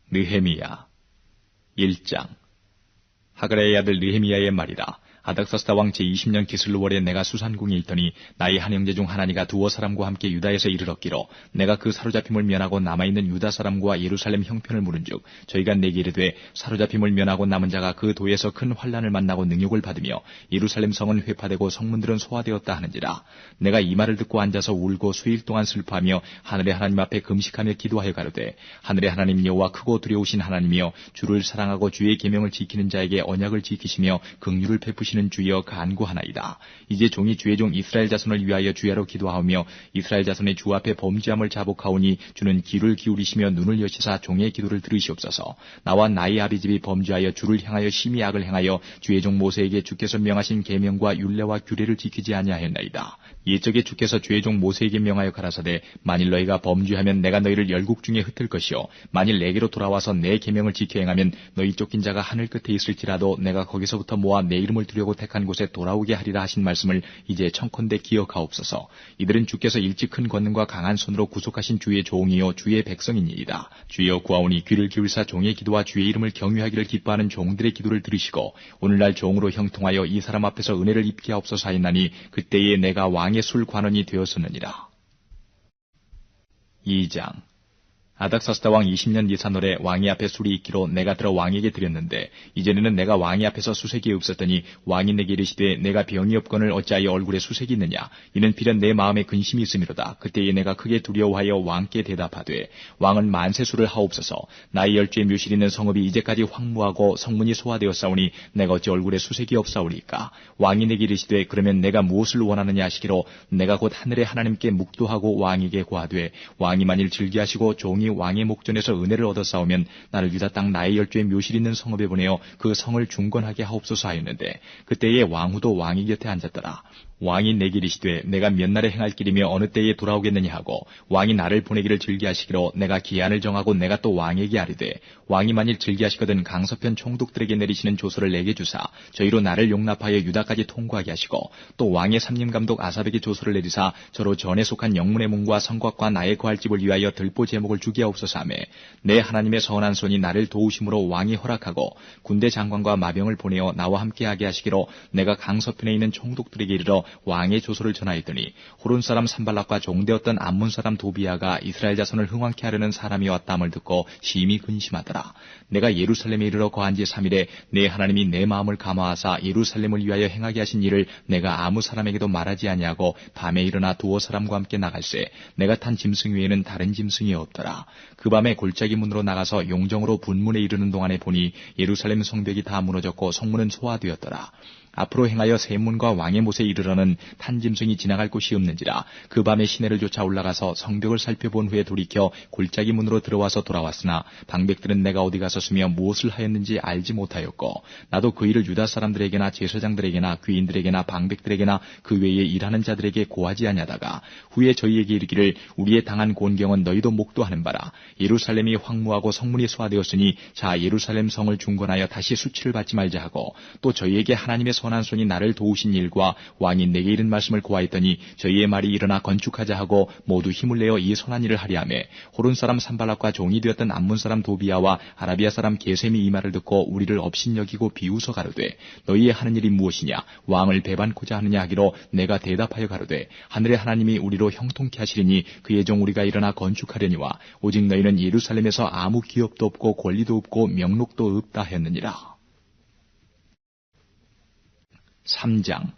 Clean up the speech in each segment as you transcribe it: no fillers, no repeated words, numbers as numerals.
느헤미야 1장. 하그라의 아들 느헤미야의 말이라. 아닥사스다 왕 제20년 기슬루월에 내가 수산궁에 있더니 나의 한 형제 중 하나니가 두어 사람과 함께 유다에서 이르렀기로 내가 그 사로잡힘을 면하고 남아있는 유다 사람과 예루살렘 형편을 물은즉 저희가 내게 이르되 사로잡힘을 면하고 남은 자가 그 도에서 큰 환난을 만나고 능욕을 받으며 예루살렘 성은 회파되고 성문들은 소화되었다 하는지라. 내가 이 말을 듣고 앉아서 울고 수일 동안 슬퍼하며 하늘의 하나님 앞에 금식하며 기도하여 가로되 하늘의 하나님 여호와 크고 두려우신 하나님이여 주를 사랑하고 주의 계명을 지키는 자에게 언약을 지키시며 긍휼을 베푸시는 주여 간구하나이다. 이제 종이 주의 종 이스라엘 자손을 위하여 주야로 기도하오며 이스라엘 자손의 주 앞에 범죄함을 자복하오니 주는 귀를 기울이시며 눈을 여시사 종의 기도를 들으시옵소서. 나와 나의 아비집이 범죄하여 주를 향하여 심히 악을 행하여 주의 종 모세에게 주께서 명하신 계명과 율례와 규례를 지키지 아니하였나이다. 옛적에 주께서 주의 종 모세에게 명하여 가라사대 만일 너희가 범죄하면 내가 너희를 열국 중에 흩을 것이요 만일 내게로 돌아와서 내 계명을 지켜 행하면 너희 쫓긴 자가 하늘 끝에 있을지라도 내가 거기서부터 모아 내 이름을 두려고 택한 곳에 돌아오게 하리라 하신 말씀을 이제 청컨대 기억하옵소서. 이들은 주께서 일찍 큰 권능과 강한 손으로 구속하신 주의 종이요 주의 백성이니이다. 주여 구하오니 귀를 기울사 종의 기도와 주의 이름을 경유하기를 기뻐하는 종들의 기도를 들으시고 오늘날 종으로 형통하여 이 사람 앞에서 은혜를 입게 하옵소서 하였나니 그때에 내가 왕의 술 관원이 되었었느니라. 2장. 아닥사스다 왕 20년 니산월에 왕이 앞에 술이 있기로 내가 들어 왕에게 드렸는데 이전에는 내가 왕이 앞에서 수색이 없었더니 왕이 내게 이르시되 내가 병이 없거늘 어찌하여 얼굴에 수색이 있느냐. 이는 비련 내 마음에 근심이 있음이로다. 그때에 내가 크게 두려워하여 왕께 대답하되 왕은 만세술을 하옵소서. 나의 열주의 묘실 있는 성읍이 이제까지 황무하고 성문이 소화되었사오니 내가 어찌 얼굴에 수색이 없사오리까. 왕이 내게 이르시되 그러면 내가 무엇을 원하느냐 하시기로 내가 곧 하늘의 하나님께 묵도하고 왕에게 고하되 왕이 만일 즐기하시고 종이 왕의 목전에서 은혜를 얻어 싸우면 나를 유다 땅 나의 열주의 묘실 있는 성읍에 보내어 그 성을 중건하게 하옵소서 하였는데 그때에 왕후도 왕의 곁에 앉았더라. 왕이 내게 이르시되 내가 몇 날에 행할 길이며 어느 때에 돌아오겠느냐 하고 왕이 나를 보내기를 즐기하시기로 내가 기한을 정하고 내가 또 왕에게 아뢰되 왕이 만일 즐기하시거든 강서편 총독들에게 내리시는 조서를 내게 주사 저희로 나를 용납하여 유다까지 통과하게 하시고 또 왕의 삼림감독 아삽에게 조서를 내리사 저로 전에 속한 영문의 문과 성곽과 나의 거할 집을 위하여 들보 제목을 주게 하옵소서 하며 내 하나님의 선한 손이 나를 도우심으로 왕이 허락하고 군대 장관과 마병을 보내어 나와 함께하게 하시기로 내가 강서편에 있는 총독들에게 이르러 왕의 조서를 전하였더니 호론 사람 산발락과 종되었던 암몬 사람 도비아가 이스라엘 자손을 흥왕케 하려는 사람이 왔다함을 듣고 심히 근심하더라. 내가 예루살렘에 이르러 거한 지 3일에 내 하나님이 내 마음을 감화하사 예루살렘을 위하여 행하게 하신 일을 내가 아무 사람에게도 말하지 아니하고 밤에 일어나 두어 사람과 함께 나갈새 내가 탄 짐승 외에는 다른 짐승이 없더라. 그 밤에 골짜기 문으로 나가서 용정으로 분문에 이르는 동안에 보니 예루살렘 성벽이 다 무너졌고 성문은 소화되었더라. 앞으로 행하여 세문과 왕의 못에 이르러는 탄 짐승이 지나갈 곳이 없는지라. 그 밤에 시내를 쫓아 올라가서 성벽을 살펴본 후에 돌이켜 골짜기 문으로 들어와서 돌아왔으나 방백들은 내가 어디 갔었으며 무엇을 하였는지 알지 못하였고 나도 그 일을 유다 사람들에게나 제사장들에게나 귀인들에게나 방백들에게나 그 외에 일하는 자들에게 고하지 아니하다가 후에 저희에게 이르기를 우리의 당한 곤경은 너희도 목도하는 바라. 예루살렘이 황무하고 성문이 소화되었으니 자 예루살렘 성을 중건하여 다시 수치를 받지 말자 하고 또 저희에게 하나님의 선한 손이 나를 도우신 일과 왕이 내게 이른 말씀을 고하였더니 저희의 말이 일어나 건축하자 하고 모두 힘을 내어 이 선한 일을 하려 하며 호론 사람 산발락과 종이 되었던 암몬 사람 도비아와 아라비아 사람 게셈이 이 말을 듣고 우리를 업신여기고 비웃어 가로되 너희의 하는 일이 무엇이냐 왕을 배반코자 하느냐 하기로 내가 대답하여 가로되 하늘의 하나님이 우리로 형통케 하시리니 그의 종 우리가 일어나 건축하려니와 오직 너희는 예루살렘에서 아무 기업도 없고 권리도 없고 명록도 없다 했느니라. 3장.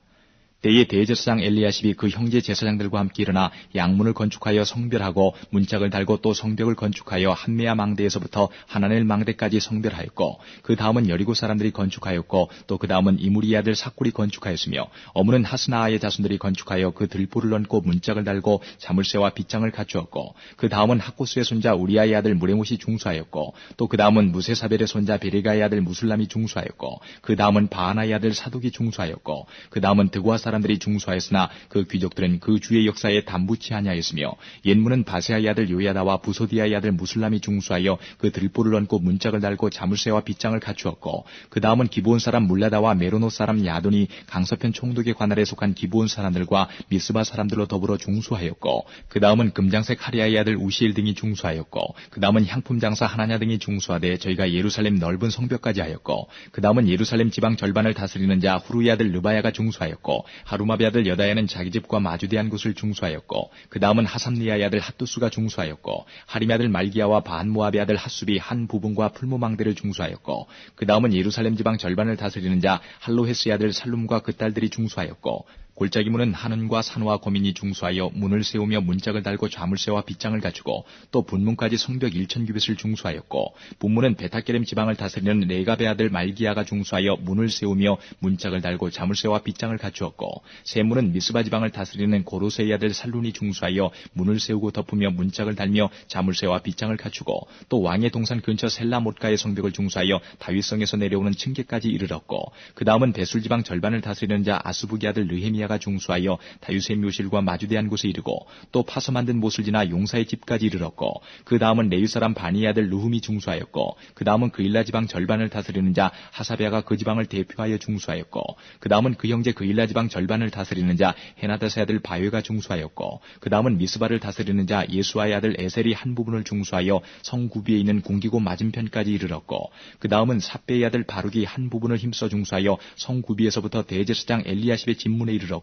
때에 대제사장 엘리야십이 그 형제 제사장들과 함께 일어나 양문을 건축하여 성별하고 문짝을 달고 또 성벽을 건축하여 한메아 망대에서부터 하나넬 망대까지 성별하였고 그 다음은 여리고 사람들이 건축하였고 또 그 다음은 이무리의 아들 삭굴이 건축하였으며 어문은 하스나아의 자손들이 건축하여 그 들보를 얹고 문짝을 달고 자물쇠와 빗장을 갖추었고 그 다음은 학고스의 손자 우리아의 아들 무레못이 중수하였고 또 그 다음은 무세사벨의 손자 베레가의 아들 무술람이 중수하였고 그 다음은 바하나의 아들 사독이 중수하였고 그 다음은 드고아사 사람들이 중수하였으나 그 귀족들은 그 주의 역사에 담붙지 아니하였으며 옛문은 바세아의 아들 요야다와 부소디아의 아들 무술람이 중수하여 그 들보를 얹고 문짝을 달고 자물쇠와 빗장을 갖추었고 그 다음은 기브온 사람 물라다와 메로노 사람 야돈이 강서편 총독의 관할에 속한 기브온 사람들과 미스바 사람들로 더불어 중수하였고 그 다음은 금장색 하리아의 아들 우시엘 등이 중수하였고 그 다음은 향품 장사 하나냐 등이 중수하되 저희가 예루살렘 넓은 성벽까지 하였고 그 다음은 예루살렘 지방 절반을 다스리는 자 후루의 아들 르바야가 중수하였고 하루마비 아들 여다야는 자기 집과 마주대한 곳을 중수하였고 그 다음은 하삼리아의 아들 핫두스가 중수하였고 하림의 아들 말기야와 바한모압의 아들 핫숲이 한 부분과 풀무망대를 중수하였고 그 다음은 예루살렘 지방 절반을 다스리는 자 할로헤스의 아들 살룸과 그 딸들이 중수하였고 골짜기 문은 하는과 산호와 거민이 중수하여 문을 세우며 문짝을 달고 자물쇠와 빗장을 갖추고 또 분문까지 성벽 1000규빗을 중수하였고 분문은 베타게렘 지방을 다스리는 레갑의 아들 말기야가 중수하여 문을 세우며 문짝을 달고 자물쇠와 빗장을 갖추었고 세문은 미스바 지방을 다스리는 고로세의 아들 살룬이 중수하여 문을 세우고 덮으며 문짝을 달며 자물쇠와 빗장을 갖추고 또 왕의 동산 근처 셀라 못가의 성벽을 중수하여 다윗성에서 내려오는 층계까지 이르렀고 그 다음은 베술 지방 절반을 다스리는 자 아스부기 아들 르헤미야가 중수하여 다윗의 묘실과 마주대한 곳에 이르고 또 파서 만든 못을 지나 용사의 집까지 이르렀고 그 다음은 레위 사람 바니의 아들 르훔이 중수하였고 그 다음은 그일라 지방 절반을 다스리는 자 하사베아가 그 지방을 대표하여 중수하였고 그 다음은 그 형제 그일라 지방 절반을 다스리는 자 헤나다스의 아들 바웨가 중수하였고 그 다음은 미스바를 다스리는 자 예수아의 아들 에셀이 한 부분을 중수하여 성구비에 있는 궁기고 맞은편까지 이르렀고 그 다음은 삽베의 아들 바룩이 한 부분을 힘써 중수하여 성구비에서부터 대제사장 엘리야십의 집문에 이르렀고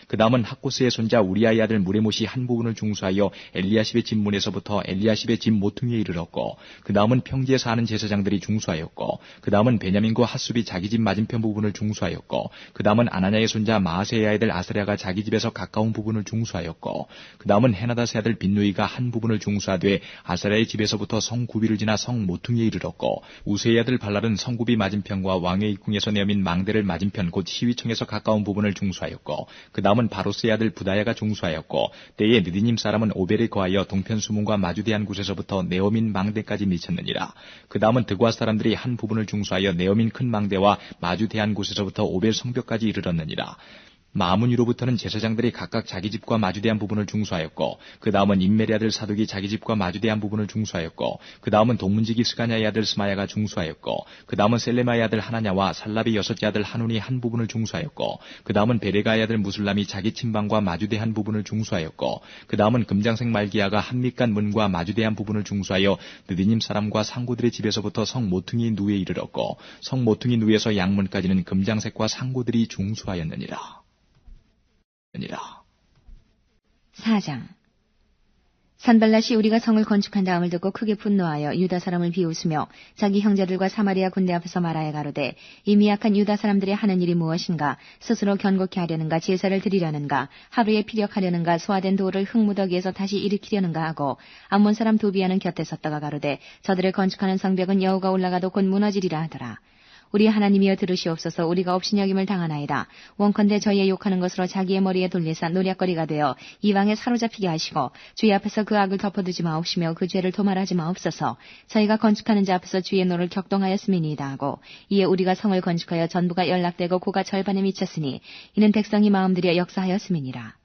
그 다음은 학고스의 손자 우리아의 아들 무레못이 한 부분을 중수하여 엘리야십의 집문에서부터 엘리야십의 집 모퉁이에 이르렀고 그 다음은 평지에 사는 제사장들이 중수하였고 그 다음은 베냐민과 핫숲이 자기 집 맞은편 부분을 중수하였고 그 다음은 아나냐의 손자 마아세의 아들 아스랴가 자기 집에서 가까운 부분을 중수하였고 그 다음은 헤나다스의 아들 빈누이가 한 부분을 중수하되 아스랴의 집에서부터 성구비를 지나 성 모퉁이에 이르렀고 우세의 아들 발랄은 성구비 맞은편과 왕의 입궁에서 내어민 망대를 맞은편 곧 시위청에서 가까운 부분을 중수하였고 그 다음은 바로스의 아들 부다야가 중수하였고 때에 느디님 사람은 오벨에 거하여 동편 수문과 마주대한 곳에서부터 네오민 망대까지 미쳤느니라. 그 다음은 드과 사람들이 한 부분을 중수하여 네오민 큰 망대와 마주대한 곳에서부터 오벨 성벽까지 이르렀느니라. 마문위로부터는 제사장들이 각각 자기 집과 마주대한 부분을 중수하였고 그 다음은 임멜의 아들 사독이 자기 집과 마주대한 부분을 중수하였고 그 다음은 동문지기 스가냐의 아들 스마야가 중수하였고 그 다음은 셀레마의 아들 하나냐와 살랍의 여섯째 아들 하눈이 한 부분을 중수하였고 그 다음은 베레가의 아들 무술람이 자기 침방과 마주대한 부분을 중수하였고 그 다음은 금장색 말기야가 한밑간 문과 마주대한 부분을 중수하여 느디님 사람과 상고들의 집에서부터 성 모퉁이 누에 이르렀고 성 모퉁이 누에서 양문까지는 금장색과 상고들이 중수하였느니라. 4장. 산발랏이 우리가 성을 건축한 다음을 듣고 크게 분노하여 유다 사람을 비웃으며 자기 형제들과 사마리아 군대 앞에서 말하여 가로되 이 미약한 유다 사람들이 하는 일이 무엇인가 스스로 견고케 하려는가 제사를 드리려는가 하루에 피력하려는가 소화된 돌을 흙무더기에서 다시 일으키려는가 하고 암몬 사람 도비아는 곁에 섰다가 가로되 저들을 건축하는 성벽은 여호가 올라가도 곧 무너지리라 하더라. 우리 하나님이여 들으시옵소서. 우리가 업신여김을 당하나이다. 원컨대 저희의 욕하는 것으로 자기의 머리에 돌리사 노략거리가 되어 이방에 사로잡히게 하시고 주의 앞에서 그 악을 덮어두지 마옵시며 그 죄를 도말하지 마옵소서. 저희가 건축하는 자 앞에서 주의 노를 격동하였음이니이다 하고 이에 우리가 성을 건축하여 전부가 연락되고 고가 절반에 미쳤으니 이는 백성이 마음들여 역사하였음이니라.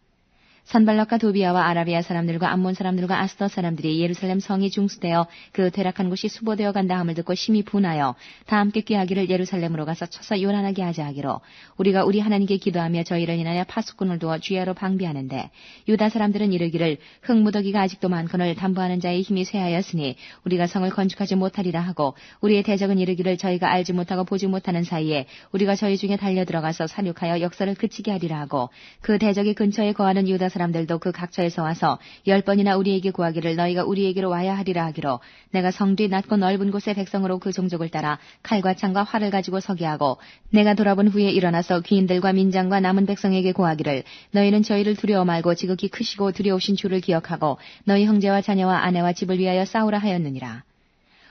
산발락과 도비아와 아라비아 사람들과 암몬 사람들과 아스더 사람들이 예루살렘 성이 중수되어 그 퇴락한 곳이 수보되어 간다 함을 듣고 심히 분하여 다 함께 꾀하기를 예루살렘으로 가서 쳐서 요란하게 하자 하기로 우리가 우리 하나님께 기도하며 저희를 인하여 파수꾼을 두어 주야로 방비하는데 유다 사람들은 이르기를 흙무더기가 아직도 많거늘 담보하는 자의 힘이 쇠하였으니 우리가 성을 건축하지 못하리라 하고 우리의 대적은 이르기를 저희가 알지 못하고 보지 못하는 사이에 우리가 저희 중에 달려들어가서 사륙하여 역사를 그치게 하리라 하고 그 대적의 근처에 거하는 유다 사람들도 그 각처에서 와서 10번이나 우리에게 구하기를 너희가 우리에게로 와야 하리라 하기로 내가 성 뒤 낮고 넓은 곳의 백성으로 그 종족을 따라 칼과 창과 활을 가지고 서게 하고 내가 돌아본 후에 일어나서 귀인들과 민장과 남은 백성에게 구하기를 너희는 저희를 두려워 말고 지극히 크시고 두려우신 주를 기억하고 너희 형제와 자녀와 아내와 집을 위하여 싸우라 하였느니라.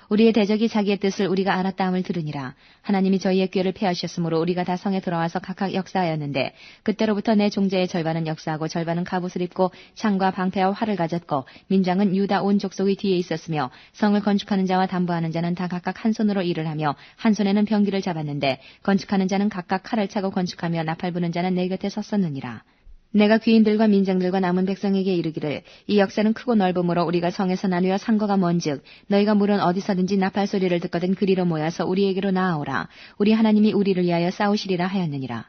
우리의 대적이 자기의 뜻을 우리가 알았다함을 들으니라. 하나님이 저희의 꾀를 패하셨으므로 우리가 다 성에 들어와서 각각 역사하였는데 그때로부터 내 종자의 절반은 역사하고 절반은 갑옷을 입고 창과 방패와 활을 가졌고 민장은 유다 온 족속의 뒤에 있었으며 성을 건축하는 자와 담보하는 자는 다 각각 한 손으로 일을 하며 한 손에는 병기를 잡았는데 건축하는 자는 각각 칼을 차고 건축하며 나팔 부는 자는 내 곁에 섰었느니라. 내가 귀인들과 민장들과 남은 백성에게 이르기를 이 역사는 크고 넓음으로 우리가 성에서 나누어 상거가 먼즉 너희가 물은 어디서든지 나팔 소리를 듣거든 그리로 모여서 우리에게로 나아오라. 우리 하나님이 우리를 위하여 싸우시리라 하였느니라.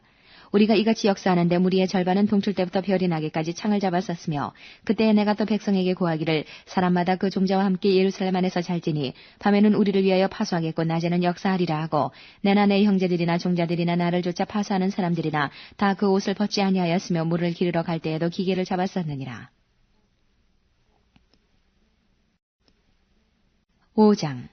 우리가 이같이 역사하는데 무리의 절반은 동출 때부터 별이 나기까지 창을 잡았었으며 그때에 내가 또 백성에게 고하기를 사람마다 그 종자와 함께 예루살렘 안에서 잘지니 밤에는 우리를 위하여 파수하겠고 낮에는 역사하리라 하고 내나 내 형제들이나 종자들이나 나를 쫓아 파수하는 사람들이나 다 그 옷을 벗지 아니하였으며 물을 기르러 갈 때에도 기계를 잡았었느니라. 5장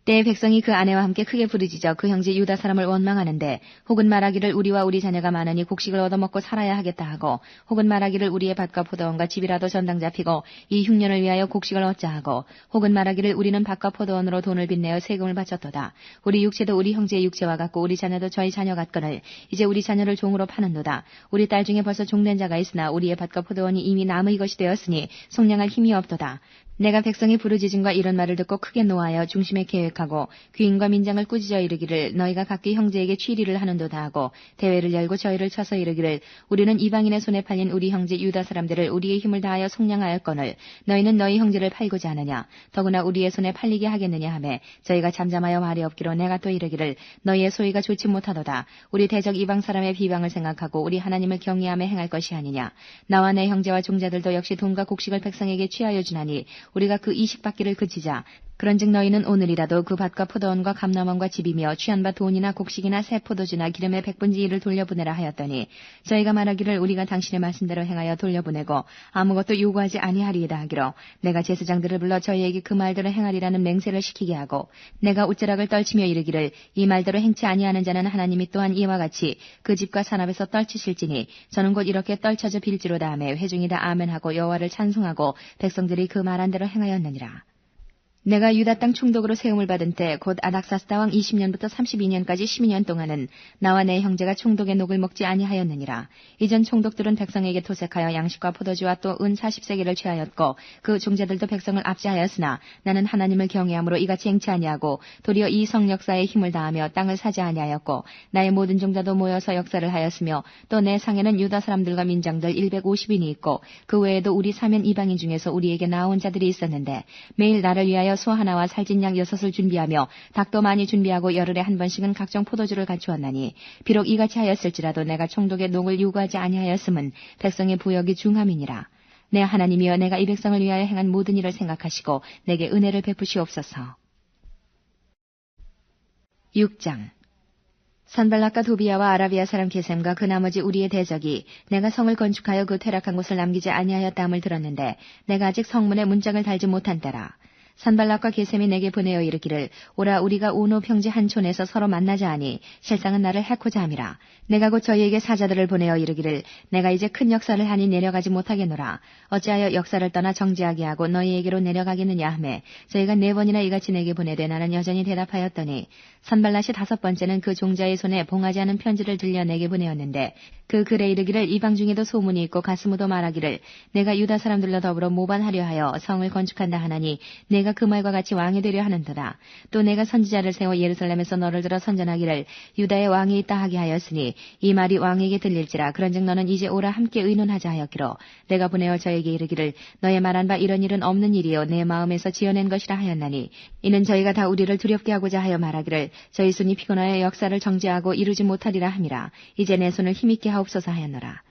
때에 백성이 그 아내와 함께 크게 부르짖어 그 형제 유다 사람을 원망하는데 혹은 말하기를 우리와 우리 자녀가 많으니 곡식을 얻어먹고 살아야 하겠다 하고 혹은 말하기를 우리의 밭과 포도원과 집이라도 전당 잡히고 이 흉년을 위하여 곡식을 얻자 하고 혹은 말하기를 우리는 밭과 포도원으로 돈을 빚내어 세금을 바쳤도다. 우리 육체도 우리 형제의 육체와 같고 우리 자녀도 저희 자녀 같거늘 이제 우리 자녀를 종으로 파는도다. 우리 딸 중에 벌써 종된 자가 있으나 우리의 밭과 포도원이 이미 남의 것이 되었으니 속량할 힘이 없도다. 내가 백성의 부르짖음과 이런 말을 듣고 크게 노하여 중심에 계획하고 귀인과 민장을 꾸짖어 이르기를 너희가 각기 형제에게 취리를 하는도다 하고 대회를 열고 저희를 쳐서 이르기를 우리는 이방인의 손에 팔린 우리 형제 유다 사람들을 우리의 힘을 다하여 속량하였거늘 너희는 너희 형제를 팔고자 하느냐 더구나 우리의 손에 팔리게 하겠느냐 하매 저희가 잠잠하여 말이 없기로 내가 또 이르기를 너희의 소위가 좋지 못하도다. 우리 대적 이방 사람의 비방을 생각하고 우리 하나님을 경외하며 행할 것이 아니냐. 나와 내 형제와 종자들도 역시 돈과 곡식을 백성에게 취하여 주나니 우리가 그 이식받기를 그치자. 그런즉 너희는 오늘이라도 그 밭과 포도원과 감람원과 집이며 취한 바 돈이나 곡식이나 새 포도주나 기름의 100분지 1을 돌려보내라 하였더니 저희가 말하기를 우리가 당신의 말씀대로 행하여 돌려보내고 아무것도 요구하지 아니하리이다 하기로 내가 제사장들을 불러 저희에게 그 말대로 행하리라는 맹세를 시키게 하고 내가 웃자락을 떨치며 이르기를 이 말대로 행치 아니하는 자는 하나님이 또한 이와 같이 그 집과 산업에서 떨치실지니 저는 곧 이렇게 떨쳐져 빌지로다 하며 회중이 다 아멘하고 여호와를 찬송하고 백성들이 그 말한 대로 행하였느니라. 내가 유다 땅 총독으로 세움을 받은 때 곧 아닥사스다 왕 20년부터 32년까지 12년 동안은 나와 내 형제가 총독의 녹을 먹지 아니하였느니라. 이전 총독들은 백성에게 토색하여 양식과 포도주와 또 은 40세겔을 취하였고 그 종자들도 백성을 압제하였으나 나는 하나님을 경외함으로 이같이 행치 아니하고 도리어 이 성 역사에 힘을 다하며 땅을 사지 아니하였고 나의 모든 종자도 모여서 역사를 하였으며 또 내 상에는 유다 사람들과 민장들 150인이 있고 그 외에도 우리 사면 이방인 중에서 우리에게 나온 자들이 있었는데 매일 나를 위하여 소 하나와 살찐 양 6을 준비하며 닭도 많이 준비하고 열흘에 한 번씩은 각종 포도주를 갖추었나니 비록 이같이 하였을지라도 내가 총독의 녹을 요구하지 아니하였음은 백성의 부역이 중함이니라. 내 하나님이여 내가 이 백성을 위하여 행한 모든 일을 생각하시고 내게 은혜를 베푸시옵소서. 6장 산발락과 도비아와 아라비아 사람 게셈과 그 나머지 우리의 대적이 내가 성을 건축하여 그 퇴락한 곳을 남기지 아니하였다함을 들었는데 내가 아직 성문에 문짝을 달지 못한 때라. 산발락과 게셈이 내게 보내어 이르기를 오라 우리가 오노 평지 한 촌에서 서로 만나자 하니 실상은 나를 해코자 함이라. 내가 곧 저희에게 사자들을 보내어 이르기를 내가 이제 큰 역사를 하니 내려가지 못하겠노라. 어찌하여 역사를 떠나 정지하게 하고 너희에게로 내려가겠느냐 하매 저희가 4번이나 이같이 내게 보내되 나는 여전히 대답하였더니 산발락이 5번째는 그 종자의 손에 봉하지 않은 편지를 들려 내게 보내었는데 그 글에 이르기를 이방 중에도 소문이 있고 가스무도 말하기를 내가 유다 사람들로 더불어 모반하려 하여 성을 건축한다 하나니 내가 그 말과 같이 왕이 되려 하는도다. 또 내가 선지자를 세워 예루살렘에서 너를 들어 선전하기를 유다의 왕이 있다 하게 하였으니 이 말이 왕에게 들릴지라. 그런즉 너는 이제 오라 함께 의논하자 하였기로 내가 보내어 저에게 이르기를 너의 말한 바 이런 일은 없는 일이요 내 마음에서 지어낸 것이라 하였나니 이는 저희가 다 우리를 두렵게 하고자 하여 말하기를 저희 손이 피곤하여 역사를 정죄하고 이루지 못하리라 함이라. 이제 내 손을 힘있게 하옵소서 하였노라.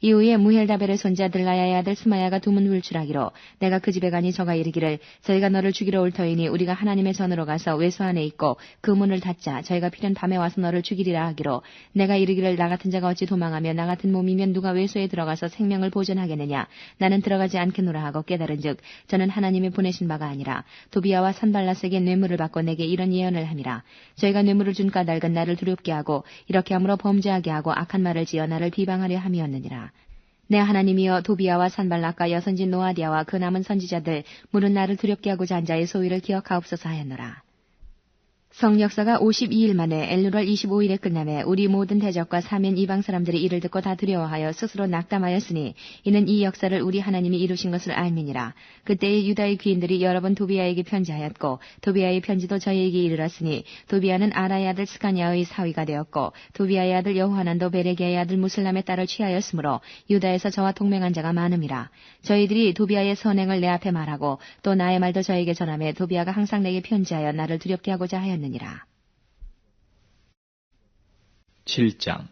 이후에 무헬다벨의 손자 들라야의 아들 스마야가 두문 불출하기로 내가 그 집에 가니 저가 이르기를 저희가 너를 죽이러 올 터이니 우리가 하나님의 전으로 가서 외소 안에 있고 그 문을 닫자. 저희가 필연 밤에 와서 너를 죽이리라 하기로 내가 이르기를 나 같은 자가 어찌 도망하며 나 같은 몸이면 누가 외소에 들어가서 생명을 보존하겠느냐. 나는 들어가지 않겠노라 하고 깨달은즉 저는 하나님이 보내신 바가 아니라 도비아와 산발랏에게 뇌물을 받고 내게 이런 예언을 함이라. 저희가 뇌물을 준 까닭은 나를 두렵게 하고 이렇게 함으로 범죄하게 하고 악한 말을 지어 나를 비방하려 함이었느니라. 내 하나님이여 도비아와 산발락과 여선진 노아디아와 그 남은 선지자들 물은 나를 두렵게 하고자 한 자의 소위를 기억하옵소서 하였노라. 성역사가 52일 만에 엘루월 25일에 끝남에 우리 모든 대적과 사면 이방 사람들이 이를 듣고 다 두려워하여 스스로 낙담하였으니 이는 이 역사를 우리 하나님이 이루신 것을 알미니라. 그때의 유다의 귀인들이 여러 번 도비아에게 편지하였고 도비아의 편지도 저희에게 이르렀으니 도비아는 아라의 아들 스가냐의 사위가 되었고 도비아의 아들 여호하난도 베레기아의 아들 무슬람의 딸을 취하였으므로 유다에서 저와 동맹한 자가 많음이라. 저희들이 도비아의 선행을 내 앞에 말하고 또 나의 말도 저에게 전하매 도비아가 항상 내게 편지하여 나를 두렵게 하고자 하였느니라. 7장.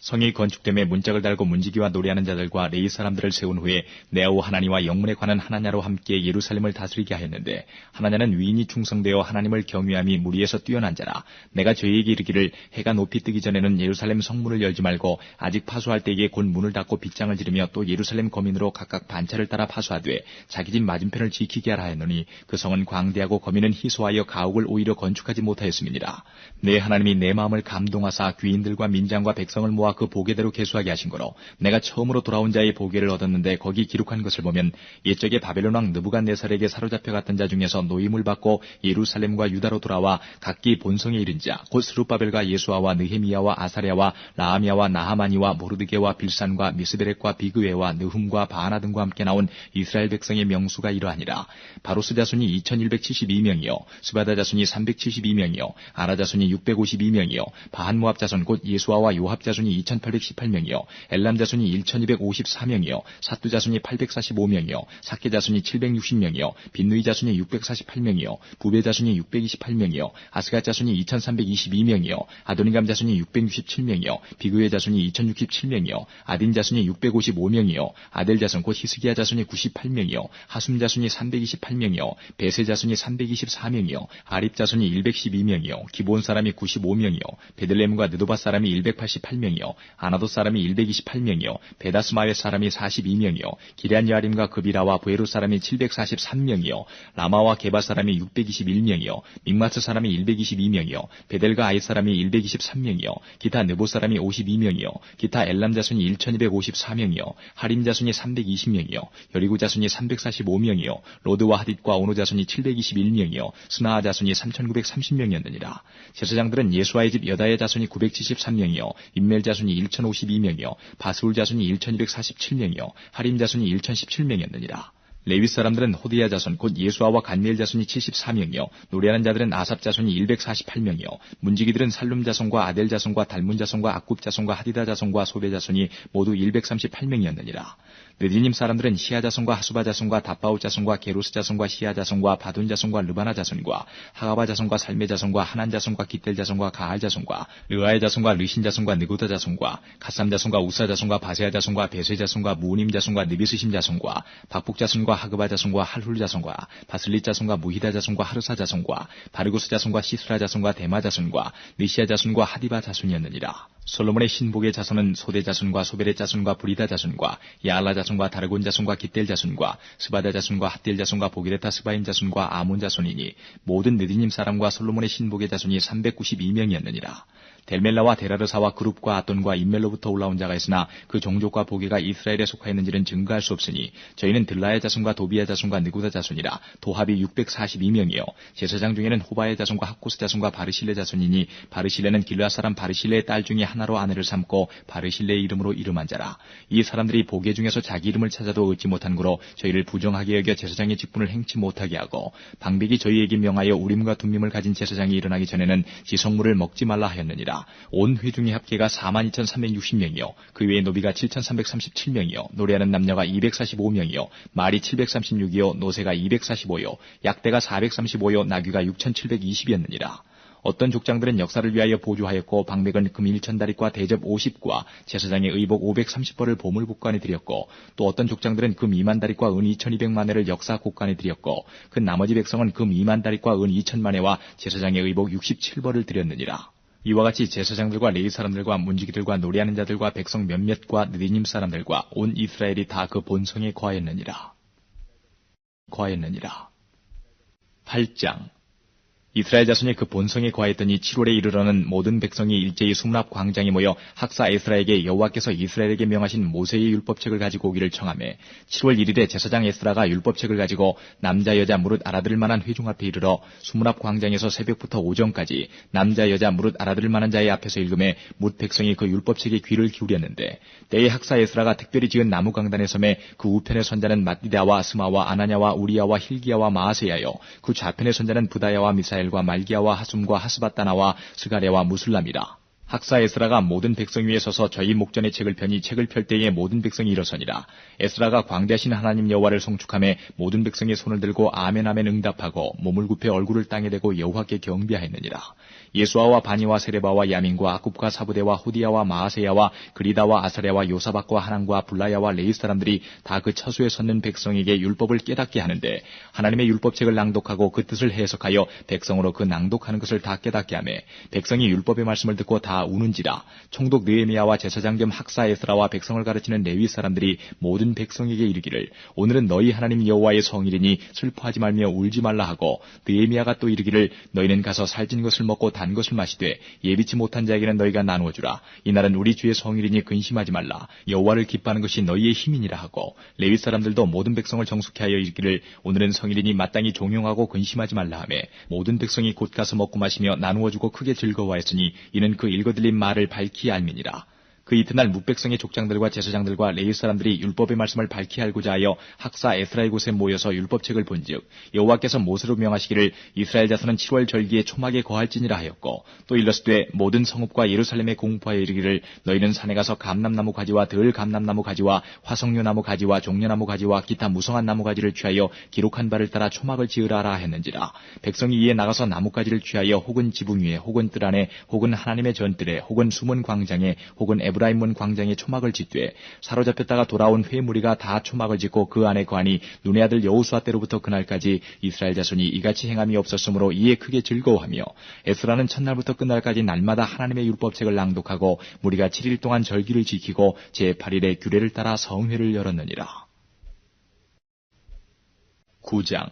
성이 건축됨에 문짝을 달고 문지기와 노래하는 자들과 레위 사람들을 세운 후에 네아우 하나니와 영문에 관한 하나냐로 함께 예루살렘을 다스리게 하였는데 하나냐는 위인이 충성되어 하나님을 경외함이 무리에서 뛰어난 자라. 내가 저희에게 이르기를 해가 높이 뜨기 전에는 예루살렘 성문을 열지 말고 아직 파수할 때에 곧 문을 닫고 빗장을 지르며 또 예루살렘 거민으로 각각 반차를 따라 파수하되 자기 집 맞은편을 지키게 하라 하였노니 그 성은 광대하고 거민은 희소하여 가옥을 오히려 건축하지 못하였음이니라. 내 하나님이 내 마음을 감동하사 귀인들과 민장과 백성을 모아 그 보게대로 계수하게 하신 거로 내가 처음으로 돌아온 자의 보게를 얻었는데 거기 기록한 것을 보면 옛적에 바벨론 왕 느부갓네살에게 사로잡혀 갔던 자 중에서 노임을 받고 예루살렘과 유다로 돌아와 각기 본성에 이른 자 곧 스룹바벨과 예수아와 느헤미야와 아사랴와 라하미야와 나하마니와 모르드게와 빌산과 미스베렉과 비그웨와 느훔과 바하나 등과 함께 나온 이스라엘 백성의 명수가 이러하니라. 바로스 자손이 2172명이요 스바다 자손이 372명이요 아라 자손이 652명이요 바한모압 자손 곧 예수아와 요합 자손이 2818명이요 엘람 자손이 1254명이요 사뚜 자손이 845명이요 사케 자손이 760명이요 빈누이 자손이 648명이요 부베 자손이 628명이요 아스갓 자손이 2322명이요 아도니감 자손이 667명이요 비그웨 자손이 2067명이요 아딘 자손이 655명이요 아델 자손 곧 히스기야 자손이 98명이요 하숨 자손이 328명이요 베세 자손이 324명이요 아립 자손이 112명이요 기본 사람이 95명이요 베들레헴과 느도바 사람이 188명이요 아나도 사람이 128명이요 베다스마의 사람이 42명이요 기럇 야림과 그비라와 부에루 사람이 743명이요 라마와 게바 사람이 621명이요 믹마스 사람이 122명이요 베델과 아이 사람이 123명이요 기타 느보 사람이 52명이요 기타 엘람 자손이 1254명이요 하림 자손이 320명이요 여리고 자손이 345명이요 로드와 하딧과 오노 자손이 721명이요 스나아 자손이 3930명이었느니라. 제사장들은 예수아의 집 여다의 자손이 973명이요 인멜 자손이 1052명이요 바스울 자손이 1247명이요 하림 자손이 1017명이었느니라. 레위 사람들은 호디야 자손 곧 예수아와 간미엘 자손이 74명이요 노래하는 자들은 아삽 자손이 140명이요 문지기들은 살룸 자손과 아델 자손과 달문 자손과 악굽 자손과 하디다 자손과 소베 자손이 모두 138명이었느니라. 느디님 사람들은 시아 자손과 하수바 자손과 다바우 자손과 게로스 자손과 시아 자손과 바돈 자손과 르바나 자손과 하가바 자손과 살메 자손과 하난 자손과 기텔 자손과 가할 자손과 르아의 자손과 르신 자손과 느고다 자손과 가삼 자손과 우사 자손과 바세아 자손과 베세 자손과 무님 자손과 느비스심 자손과 박북 자손과 하그바 자손과 할훌 자손과 바슬릿 자손과 무히다 자손과 하르사 자손과 바르고스 자손과 시스라 자손과 데마 자손과 느시아 자손과 하디바 자손이었느니라. 솔로몬의 신복의 자손은 소대 자손과 소베렛 자손과 브리다 자손과 야알라 자손과 다르곤 자손과 깃델 자손과 스바다 자손과 핫딜 자손과 보기레타 스바임 자손과 아몬 자손이니 모든 느디님 사람과 솔로몬의 신복의 자손이 392명이었느니라. 델멜라와 데라르사와 그룹과 아돈과 인멜로부터 올라온 자가 있으나 그 종족과 보게가 이스라엘에 속하였는지는 증거할 수 없으니 저희는 들라의 자손과 도비야 자손과 느구다 자손이라. 도합이 642명이요 제사장 중에는 호바의 자손과 하코스 자손과 바르실레 자손이니 바르실레는 길르앗 사람 바르실레의 딸 중에 하나로 아내를 삼고 바르실레의 이름으로 이름한 자라. 이 사람들이 보게 중에서 자기 이름을 찾아도 얻지 못한 고로 저희를 부정하게 여겨 제사장의 직분을 행치 못하게 하고 방백이 저희에게 명하여 우림과 둠밈을 가진 제사장이 일어나기 전에는 지성물을 먹지 말라 하였느니라. 온 회중의 합계가 42,360명이요 그 외의 노비가 7,337명이요 노래하는 남녀가 245명이요 말이 736이요 노새가 245요 약대가 435요 나귀가 6,720이었느니라. 어떤 족장들은 역사를 위하여 보조하였고 방백은 금 1,000다리과 대접 50과 제사장의 의복 530벌을 보물 곳간에 드렸고 또 어떤 족장들은 금 2만 다리과 은 2,200만회를 역사 곳간에 드렸고 그 나머지 백성은 금 2만 다리과 은 2,000만회와 제사장의 의복 67벌을 드렸느니라. 이와 같이 제사장들과 레위 사람들과 문지기들과 노래하는 자들과 백성 몇몇과 느디님 사람들과 온 이스라엘이 다 그 본성에 거하였느니라. 8장. 이스라엘 자손이 그 본성에 거하였더니 7월에 이르러는 모든 백성이 일제히 수문앞 광장에 모여 학사 에스라에게 여호와께서 이스라엘에게 명하신 모세의 율법책을 가지고 오기를 청하매 7월 1일에 제사장 에스라가 율법책을 가지고 남자 여자 무릇 알아들을 만한 회중 앞에 이르러 수문앞 광장에서 새벽부터 오전까지 남자 여자 무릇 알아들을 만한 자의 앞에서 읽음에 뭇 백성이 그 율법책에 귀를 기울였는데 때에 학사 에스라가 특별히 지은 나무 강단의 섬에 그 우편의 선자는 mat디다와 스마와 아나냐와 우리야와 힐기야와 마아세야요 그 좌편의 선자는 부다야와 미사엘과 말기야와 하숨과 하스바다나와 스가랴와 무술람이라. 학사 에스라가 모든 백성 위에 서서 저희 목전의 책을 펴니 책을 펼 때에 모든 백성이 일어서니라. 에스라가 광대하신 하나님 여호와를 송축하며 모든 백성의 손을 들고 아멘 아멘 응답하고 몸을 굽혀 얼굴을 땅에 대고 여호와께 경배하였느니라. 예수아와 바니와 세레바와 야민과 아굽과 사부대와 후디야와 마아세야와 그리다와 아사랴와 요사박과 하난과 블라야와 레이 사람들이 다 그 처소에 섰는 백성에게 율법을 깨닫게 하는데 하나님의 율법책을 낭독하고 그 뜻을 해석하여 백성으로 그 낭독하는 것을 다 깨닫게 하며 백성이 율법의 말씀을 듣고 다 우는지라. 총독 느헤미야와 제사장 겸 학사 에스라와 백성을 가르치는 레위 사람들이 모든 백성에게 이르기를 오늘은 너희 하나님 여호와의 성일이니 슬퍼하지 말며 울지 말라 하고 느헤미야가 또 이르기를 너희는 가서 살찐 것을 먹고 단 것을 마시되 예비치 못한 자에게는 너희가 나누어 주라. 이날은 우리 주의 성일이니 근심하지 말라. 여호와를 기뻐하는 것이 너희의 힘이니라 하고 레위 사람들도 모든 백성을 정숙케 하여 이르기를 오늘은 성일이니 마땅히 종용하고 근심하지 말라 하며 모든 백성이 곧 가서 먹고 마시며 나누어 주고 크게 즐거워하였으니 이는 그 읽어들린 말을 밝히 알미니라. 그 이튿날 뭇백성의 족장들과 제사장들과 레위 사람들이 율법의 말씀을 밝히 알고자 하여 학사 에스라의 곳에 모여서 율법책을 본즉 여호와께서 모세로 명하시기를 이스라엘 자손은 7월 절기에 초막에 거할지니라 하였고 또 일렀으되 모든 성읍과 예루살렘에 공포하여 이르기를 너희는 산에 가서 감람나무 가지와 들 감람나무 가지와 화석류나무 가지와 종려나무 가지와 기타 무성한 나무 가지를 취하여 기록한 바를 따라 초막을 지으라라 했는지라. 백성이 이에 나가서 나뭇가지를 취하여 혹은 지붕 위에 혹은 뜰 안에 혹은 하나님의 전뜰에 혹은 숨은 광장에 혹은 에브라임문 광장에 초막을 짓되 사로잡혔다가 돌아온 회무리가 다 초막을 짓고 그 안에 거하니 눈의 아들 여호수아 때로부터 그날까지 이스라엘 자손이 이같이 행함이 없었으므로 이에 크게 즐거워하며 에스라는 첫날부터 끝날까지 날마다 하나님의 율법책을 낭독하고 무리가 7일 동안 절기를 지키고 제8일에 규례를 따라 성회를 열었느니라. 9장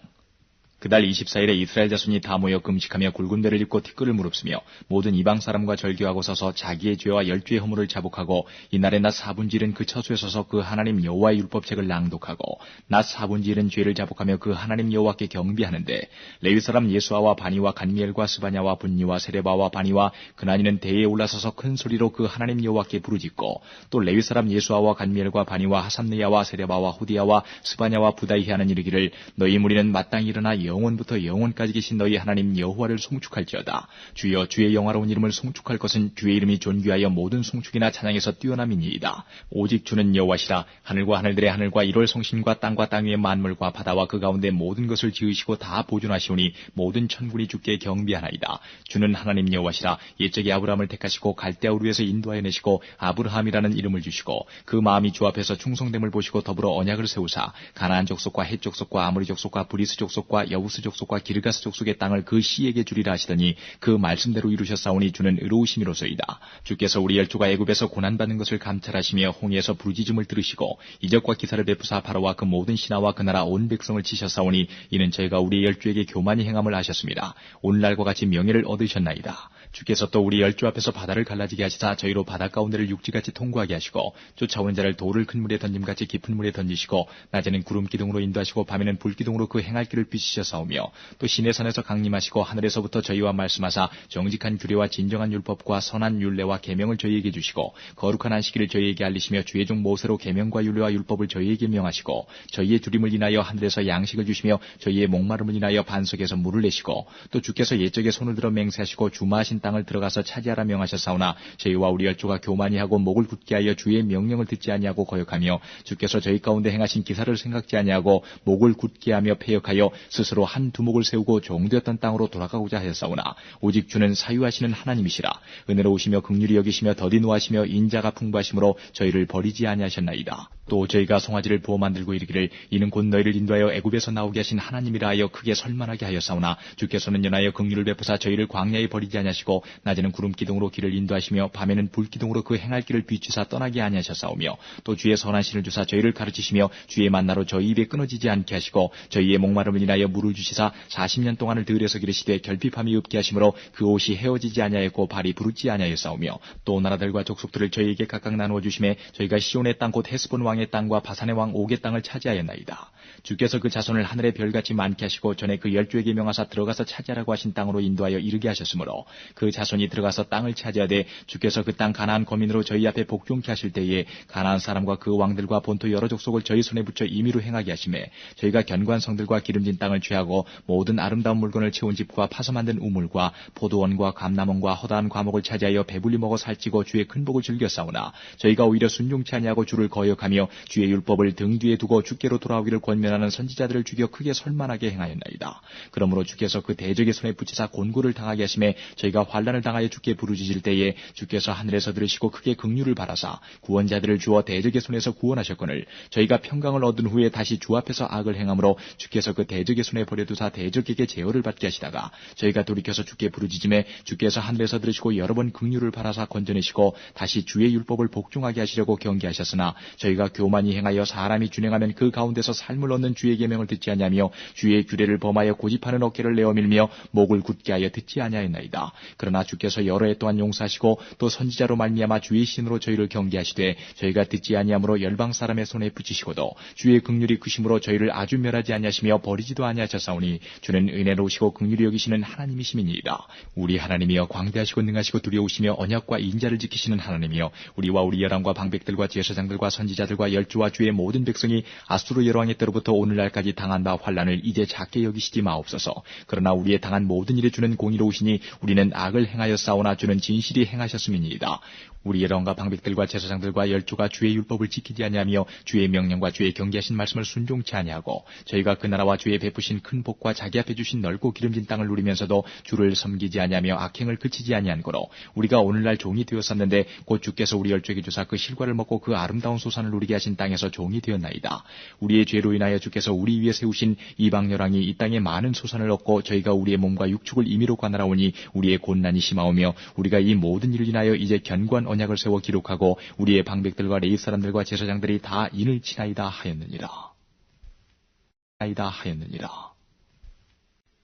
그달 24일에 이스라엘 자손이 다 모여 금식하며 굵은 배를 입고 티끌을 무릅쓰며 모든 이방 사람과 절교하고 서서 자기의 죄와 12의 허물을 자복하고 이날에 낮 4분지일은 그 처소에 서서 그 하나님 여호와의 율법책을 낭독하고 낮 4분지일은 죄를 자복하며 그 하나님 여호와께 경배하는데 레위 사람 예수아와 바니와 간미엘과 스바냐와 분니와 세레바와 바니와 그나니는 대에 올라서서 큰 소리로 그 하나님 여호와께 부르짖고 또 레위 사람 예수아와 간미엘과 바니와 하삼느야와 세레바와 후디야와 스바냐와 부다히 하는 이르기를 너희 무리는 마땅히 일어나 영원부터 영원까지 계신 너희 하나님 여호와를 송축할지어다. 주여 주의 영화로운 이름을 송축할 것은 주의 이름이 존귀하여 모든 송축이나 찬양에서 뛰어남이니이다. 오직 주는 여호와시라. 하늘과 하늘들의 하늘과 1월 성신과 땅과 땅 위의 만물과 바다와 그 가운데 모든 것을 지으시고 다 보존하시오니 모든 천군이 주께 경배하나이다. 주는 하나님 여호와시라. 옛적에 아브라함을 택하시고 갈대아 우르에서 인도하여 내시고 아브라함이라는 이름을 주시고 그 마음이 주 앞에서 충성됨을 보시고 더불어 언약을 세우사 가나안 족속과 헷 족속과 아모리 족속과 브리스 족속과 여부스 족속과 기르가스 족속의 땅을 그 씨에게 주리라 하시더니 그 말씀대로 이루셨사오니 주는 의로우심이로소이다. 주께서 우리 열조가 애굽에서 고난받는 것을 감찰하시며 홍해에서 부르짖음을 들으시고 이적과 기사를 베푸사 바로와 그 모든 신하와 그 나라 온 백성을 치셨사오니 이는 저희가 우리 열조에게 교만히 행함을 하셨습니다. 오늘날과 같이 명예를 얻으셨나이다. 주께서 또 우리 열조 앞에서 바다를 갈라지게 하시사 저희로 바다 가운데를 육지같이 통과하게 하시고 쫓아오는 자를 돌을 큰 물에 던짐같이 깊은 물에 던지시고 낮에는 구름 기둥으로 인도하시고 밤에는 불 기둥으로 그 행할 길을 비추셨사오며 또 시내 산에서 강림하시고 하늘에서부터 저희와 말씀하사 정직한 규례와 진정한 율법과 선한 율례와 계명을 저희에게 주시고 거룩한 안식일을 저희에게 알리시며 주의 종 모세로 계명과 율례와 율법을 저희에게 명하시고 저희의 두림을 인하여 하늘에서 양식을 주시며 저희의 목마름을 인하여 반석에서 물을 내시고 또 주께서 옛적에 손을 들어 맹세하시고 주마하신 땅을 들어가서 차지하라 명하셨사오나 저희와 우리 열조가 교만히 하고 목을 굳게 하여 주의 명령을 듣지 아니하고 거역하며 주께서 저희 가운데 행하신 기사를 생각지 아니하고 목을 굳게 하며 패역하여 스스로 한 두목을 세우고 종되었던 땅으로 돌아가고자 하였사오나 오직 주는 사유하시는 하나님이시라. 은혜로우시며 긍휼히 여기시며 더디 노하시며 인자가 풍부하심으로 저희를 버리지 아니하셨나이다. 또 저희가 송아지를 부어 만들고 이르기를 이는 곧 너희를 인도하여 애굽에서 나오게 하신 하나님이라 하여 크게 설만하게 하였사오나 주께서는 연하여 긍휼을 베푸사 저희를 광야에 버리지 아니하시고 낮에는 구름 기둥으로 길을 인도하시며 밤에는 불 기둥으로 그 행할 길을 비추사 떠나게 아니하셨사오며 또 주의 선한 신을 주사 저희를 가르치시며 주의 만나로 저희 입에 끊어지지 않게 하시고 저희의 목마름을 인하여 물을 물을 주시사 40년 동안을 들여서 기르시되 결핍함이 없게 하심으로 그 옷이 헤어지지 아니하였고 발이 부르지 아니하였사오며 또 나라들과 족속들을 저희에게 각각 나누어 주심에 저희가 시온의 땅 곧 헤스본 왕의 땅과 바산의 왕 옥의 땅을 차지하였나이다. 주께서 그 자손을 하늘의 별같이 많게 하시고 전에 그 12에게 명하사 들어가서 차지하라고 하신 땅으로 인도하여 이르게 하셨으므로 그 자손이 들어가서 땅을 차지하되 주께서 그 땅 가나안 거민으로 저희 앞에 복종케 하실 때에 가나안 사람과 그 왕들과 본토 여러 족속을 저희 손에 붙여 임의로 행하게 하심에 저희가 견고한 성들과 기름진 땅을 취하고 모든 아름다운 물건을 채운 집과 파서 만든 우물과 포도원과 감람원과 허다한 과목을 차지하여 배불리 먹어 살찌고 주의 큰 복을 즐겨 싸우나 저희가 오히려 순종치 아니하고 주를 거역하며 주의 율법을 등 뒤에 두고 주께로 돌아오기를 권면하는 선지자들을 죽여 크게 설만하게 행하였나이다. 그러므로 주께서 그 대적의 손에 붙이사 곤고를 당하게 하심에 저희가 환난을 당하여 주께 부르짖을 때에 주께서 하늘에서 들으시고 크게 긍휼을 바라사 구원자들을 주어 대적의 손에서 구원하셨거늘 저희가 평강을 얻은 후에 다시 주 앞에서 악을 행함으로 주께서 그 대적의 손에 버려두사 대적에게 제어를 받게 하시다가 저희가 돌이켜서 주께 부르짖음에 주께서 하늘에서 들으시고 여러 번 긍휼을 바라사 건져내시고 다시 주의 율법을 복종하게 하시려고 경계하셨으나 저희가 교만히 행하여 사람이 준행하면 그 가운데서 삶을 얻는 주의 계명을 듣지 아니하며 주의 규례를 범하여 고집하는 어깨를 내어밀며 목을 굳게 하여 듣지 아니하였나이다. 그러나 주께서 여러 해 동안 용서하시고 또 선지자로 말미암아 주의 신으로 저희를 경계하시되 저희가 듣지 아니함으로 열방 사람의 손에 붙이시고도 주의 긍휼이 크심으로 저희를 아주 멸하지 아니하시며 버리지도 아니하셨사오니 주는 은혜로우시고 긍휼히 여기시는 하나님이심이니이다. 우리 하나님이여 광대하시고 능하시고 두려우시며 언약과 인자를 지키시는 하나님이여 우리와 우리 열왕과 방백들과 제사장들과 선지자들과 열주와 주의 모든 백성이 아수르 열왕의 때로부터 오늘날까지 당한 바 환난을 이제 작게 여기시지 마옵소서. 그러나 우리의 당한 모든 일에 주는 공의로우시니 우리는 악을 행하여 싸우나 주는 진실이 행하셨음이니이다. 우리 열왕과 방백들과 제사장들과 열조가 주의 율법을 지키지 아니하며 주의 명령과 주의 경계하신 말씀을 순종치 아니하고 저희가 그 나라와 주의 베푸신 큰 복과 자기 앞에 주신 넓고 기름진 땅을 누리면서도 주를 섬기지 아니하며 악행을 그치지 아니한 거로 우리가 오늘날 종이 되었었는데 곧 주께서 우리 열조에게 주사 그 실과를 먹고 그 아름다운 소산을 누리게 하신 땅에서 종이 되었나이다. 우리의 죄로 인하여 주께서 우리 위에 세우신 이방 열왕이 이 땅에 많은 소산을 얻고 저희가 우리의 몸과 육축을 임의로 관할하오니 우리의 곤난이 심하오며 우리가 이 모든 일을 인하여 이제 견고한 언약을 세워 기록하고 우리의 방백들과 레위 사람들과 제사장들이 다 인을 치나이다 하였느니라.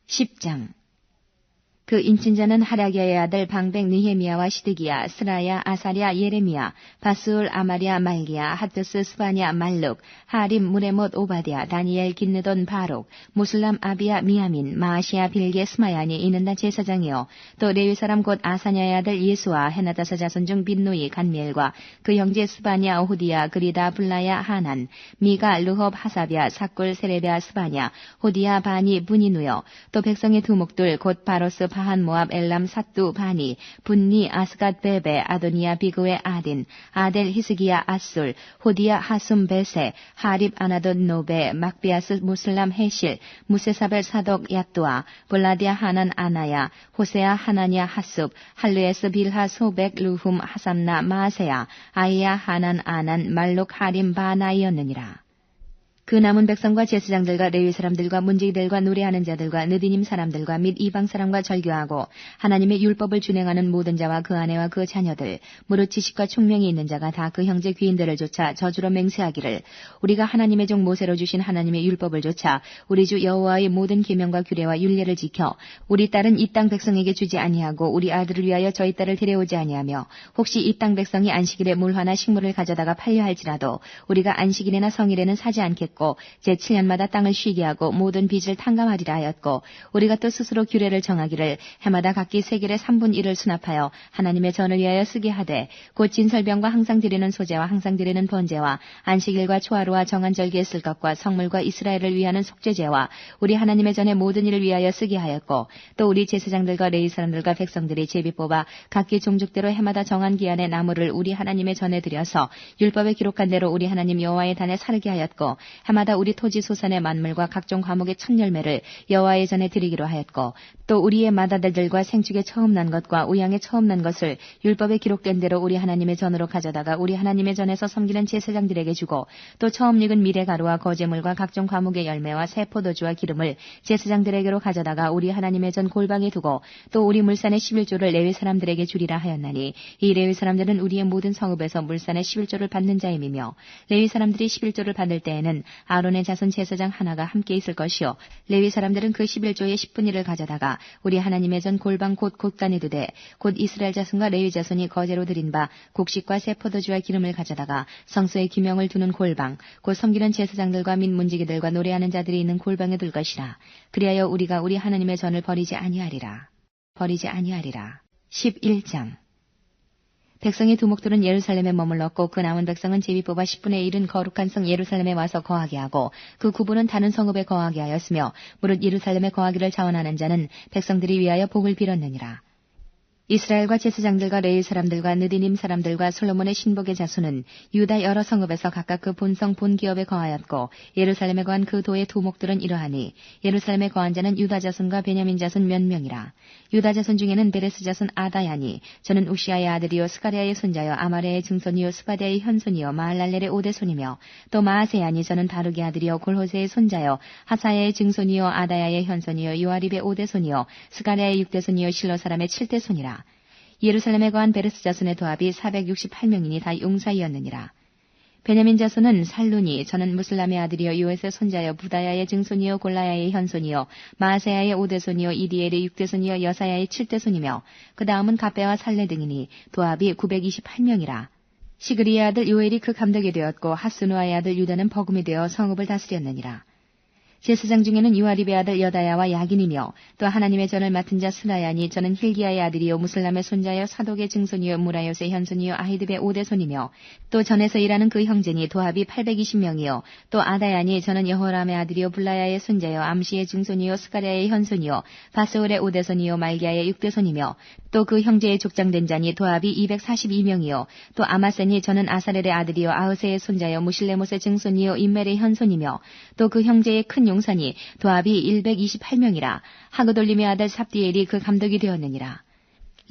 10장. 그 인친자는 하라기야의 아들 방백 느헤미야와 시드기야, 스라야, 아사랴, 예레미야, 바스울, 아마랴, 말기야, 하뜨스, 스바냐, 말룩, 하림, 무레못, 오바디야, 다니엘, 긴느돈, 바룩, 무슬람, 아비야, 미야민, 마아시야, 빌게, 스마야니 이는 다 제사장이요. 또 레위 사람 곧 아사냐의 아들 예수와 헤나다사 자손 중 빈누이, 간미엘과 그 형제 스바냐, 오후디야, 그리다, 블라야, 하난, 미가, 르홉, 하사비야, 사꿀, 세레비야, 스바냐, 호디야, 바니, 분이누여. 또 백성의 두목들 곧 바로스, 바한 모압 엘람 사뚜 바니 분니 아스갓 베베 아도니아 비그웨 아딘 아델 히스기야 아술 호디야 하숨 베세 하립 아나돈 노베 막비아스 무슬람 헤실 무세사벨 사독 야뚜아 볼라디아 하난 아나야 호세아 하나냐 하숲 할르에스 빌하 소백 루훔 하삼나 마세야 아이야 하난 아난 말룩 하림 바나이었느니라. 그 남은 백성과 제사장들과 레위 사람들과 문지기들과 노래하는 자들과 느디님 사람들과 및 이방 사람과 절교하고 하나님의 율법을 준행하는 모든 자와 그 아내와 그 자녀들 무릇 지식과 총명이 있는 자가 다 그 형제 귀인들을 쫓아 저주로 맹세하기를 우리가 하나님의 종 모세로 주신 하나님의 율법을 쫓아 우리 주 여호와의 모든 계명과 규례와 율례를 지켜 우리 딸은 이 땅 백성에게 주지 아니하고 우리 아들을 위하여 저희 딸을 데려오지 아니하며 혹시 이 땅 백성이 안식일에 물화나 식물을 가져다가 팔려 할지라도 우리가 안식일이나 성일에는 사지 않겠고 제7년마다 땅을 쉬게 하고 모든 빚을 탕감하리라 하였고 우리가 또 스스로 규례를 정하기를 해마다 각기 세겔의 3분 1을 수납하여 하나님의 전을 위하여 쓰게 하되 곧 진설병과 항상 드리는 소제와 항상 드리는 번제와 안식일과 초하루와 정한 절기에 쓸 것과 성물과 이스라엘을 위하는 속죄제와 우리 하나님의 전의 모든 일을 위하여 쓰게 하였고 또 우리 제사장들과 레위 사람들과 백성들이 제비 뽑아 각기 종족대로 해마다 정한 기한의 나무를 우리 하나님의 전에 드려서 율법에 기록한 대로 우리 하나님 여호와의 단에 살게 하였고 해마다 우리 토지 소산의 만물과 각종 과목의 첫 열매를 여호와의 전에 드리기로 하였고 또 우리의 맏아들들과 생축에 처음 난 것과 우양에 처음 난 것을 율법에 기록된 대로 우리 하나님의 전으로 가져다가 우리 하나님의 전에서 섬기는 제사장들에게 주고 또 처음 익은 미레가루와 거제물과 각종 과목의 열매와 새 포도주와 기름을 제사장들에게로 가져다가 우리 하나님의 전 골방에 두고 또 우리 물산의 11조를 레위 사람들에게 주리라 하였나니 이 레위 사람들은 우리의 모든 성읍에서 물산의 11조를 받는 자임이며 레위 사람들이 11조를 받을 때에는 아론의 자손 제사장 하나가 함께 있을 것이요 레위 사람들은 그 11조의 10분의 1을 가져다가 우리 하나님의 전 골방 곧 곳간에 두되 곧 이스라엘 자손과 레위 자손이 거제로 드린 바 곡식과 새 포도주와 기름을 가져다가 성소의 규명을 두는 골방 곧 섬기는 제사장들과 및 문지기들과 노래하는 자들이 있는 골방에 둘 것이라. 그리하여 우리가 우리 하나님의 전을 버리지 아니하리라. 11장 백성의 두목들은 예루살렘에 머물렀고 그 남은 백성은 제비 뽑아 10분의 1은 거룩한 성 예루살렘에 와서 거하게 하고 그 9분은 다른 성읍에 거하게 하였으며 무릇 예루살렘에 거하기를 자원하는 자는 백성들이 위하여 복을 빌었느니라. 이스라엘과 제사장들과 레위 사람들과 느디님 사람들과 솔로몬의 신복의 자손은 유다 여러 성읍에서 각각 그 본성 본기업에 거하였고 예루살렘에 거한 그 도의 두목들은 이러하니 예루살렘에 거한 자는 유다 자손과 베냐민 자손 몇 명이라. 유다 자손 중에는 베레스 자손 아다야니 저는 우시아의 아들이요 스가랴의 손자요 아마랴의 증손이요 스바디아의 현손이요 마할랄렐의 오대손이며 또 마아세야니 저는 바룩의 아들이요 골호세의 손자요 하사야의 증손이요 아다야의 현손이요 요아립의 오대손이요 스가랴의 육대손이요 실로 사람의 칠대손이라. 예루살렘에 거한 베르스 자손의 도합이 468명이니 다 용사이었느니라. 베냐민 자손은 살루니 저는 무슬람의 아들이요 요에스의 손자요 부다야의 증손이요 골라야의 현손이요 마아세야의 오대손이요 이디엘의 육대손이요 여사야의 칠대손이며 그 다음은 갑배와 살레 등이니 도합이 928명이라. 시그리의 아들 요엘이 그 감독이 되었고 하스누아의 아들 유다는 버금이 되어 성읍을 다스렸느니라. 제사장 중에는 유아립의 아들 여다야와 야긴이며 또 하나님의 전을 맡은 자 스라야니 저는 힐기야의 아들이요 무슬람의 손자여 사독의 증손이요 무라요스의 현손이요 아히드의 오대손이며 또 전에서 일하는 그 형제니 도합이 820명이요 또 아다야니 저는 여호람의 아들이요 블라야의 손자요 암시의 증손이요 스가랴의 현손이요 바스올의 오대손이요 말기야의 육대손이며 또 그 형제의 족장된 자니 도합이 242명이요 또 아마세니 저는 아사렐의 아들이요 아흐세의 손자요 무실레못의 증손이요 임멜의 현손이며 또 그 형제의 큰 용사니 도합이 128명이라. 하그돌림의 아들 삽디엘이 그 감독이 되었느니라.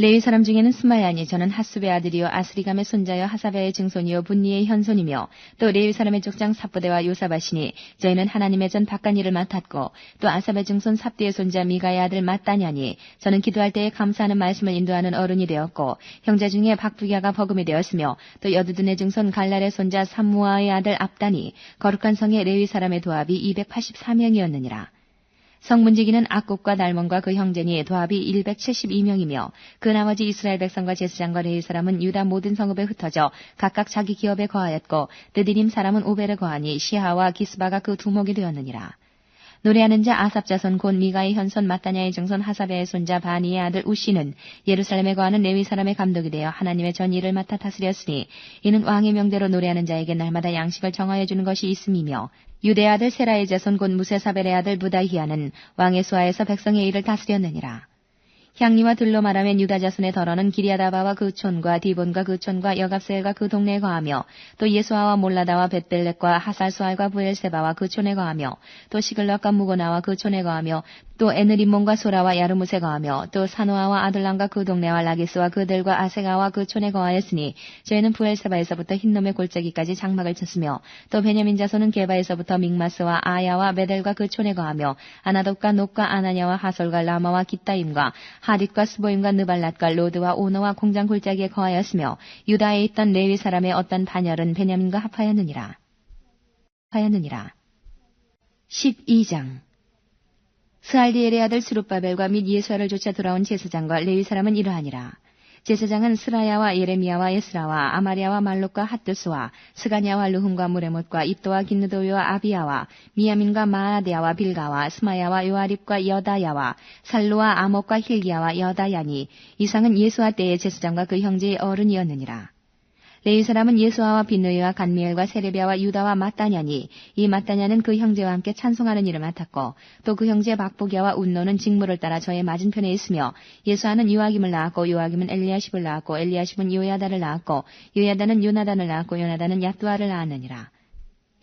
레위 사람 중에는 스마야니 저는 핫숲의 아들이요 아스리감의 손자요 하사베의 증손이요 분니의 현손이며 또 레위 사람의 족장 삽부대와 요사바시니 저희는 하나님의 전 바깥일을 맡았고 또 아사베 증손 삽디의 손자 미가의 아들 mat다냐니 저는 기도할 때에 감사하는 말씀을 인도하는 어른이 되었고 형제 중에 박부기아가 버금이 되었으며 또 여두둔의 증손 갈랄의 손자 삼무아의 아들 압다니 거룩한 성의 레위 사람의 도합이 284명이었느니라. 성문지기는 악국과 날몬과 그 형제니 도합이 172명이며 그 나머지 이스라엘 백성과 제사장과 레위 사람은 유다 모든 성읍에 흩어져 각각 자기 기업에 거하였고 느디님 사람은 오벨에 거하니 시하와 기스바가 그 두목이 되었느니라. 노래하는 자 아삽 자손 곧 미가의 현손 마따냐의 증손 하사베의 손자 바니의 아들 우시는 예루살렘에 거하는 레위 사람의 감독이 되어 하나님의 전 일을 맡아 다스렸으니 이는 왕의 명대로 노래하는 자에게 날마다 양식을 정하여 주는 것이 있음이며 유대 아들 세라의 자손 곧 무세사벨의 아들 부다히아는 왕의 수하에서 백성의 일을 다스렸느니라. 향리와 들로 말하면 유다 자손의 더러는 기리아다바와 그 촌과 디본과 그 촌과 여갑세엘과 그 동네에 거하며 또 예수아와 몰라다와 벳벨렉과 하살수알과 부엘세바와 그 촌에 거하며 또 시글락과 무고나와 그 촌에 거하며 또 에느림몬과 소라와 야르무세 거하며 또 사노아와 아들람과 그 동네와 라기스와 그들과 아세가와 그 촌에 거하였으니 저희는 부엘세바에서부터 흰놈의 골짜기까지 장막을 쳤으며 또 베냐민 자손은 게바에서부터 믹마스와 아야와 베델과 그 촌에 거하며 아나돗과 높과 아나냐와 하솔과 라마와 기따임과 하릿과 스보임과 느발랏과 로드와 오너와 공장 골짜기에 거하였으며 유다에 있던 레위 사람의 어떤 반열은 베냐민과 합하였느니라. 12장 스알디엘의 아들 스룹바벨과 및 예수아를 쫓아 돌아온 제사장과 레위 사람은 이러하니라. 제사장은 스라야와 예레미야와 에스라와 아마리아와 말록과 핫두스와 스가냐와 르훔과 무레못과 입도와 긴느도요와 아비야와 미야민과 마아데야와 빌가와 스마야와 요아립과 여다야와 살루와 아목과 힐기야와 여다야니 이상은 예수아 때의 제사장과 그 형제의 어른이었느니라. 레위 사람은 예수아와 빈느이와 간미엘과 세레비아와 유다와 마따냐니 이 마따냐는 그 형제와 함께 찬송하는 일을 맡았고 또 그 형제 박보기야와 운노는 직무를 따라 저의 맞은편에 있으며 예수아는 요아김을 낳았고 요아김은 엘리야십을 낳았고 엘리야십은 요야다를 낳았고 요야다는 요나단을 낳았고 요나단은 야뚜아를 낳았느니라.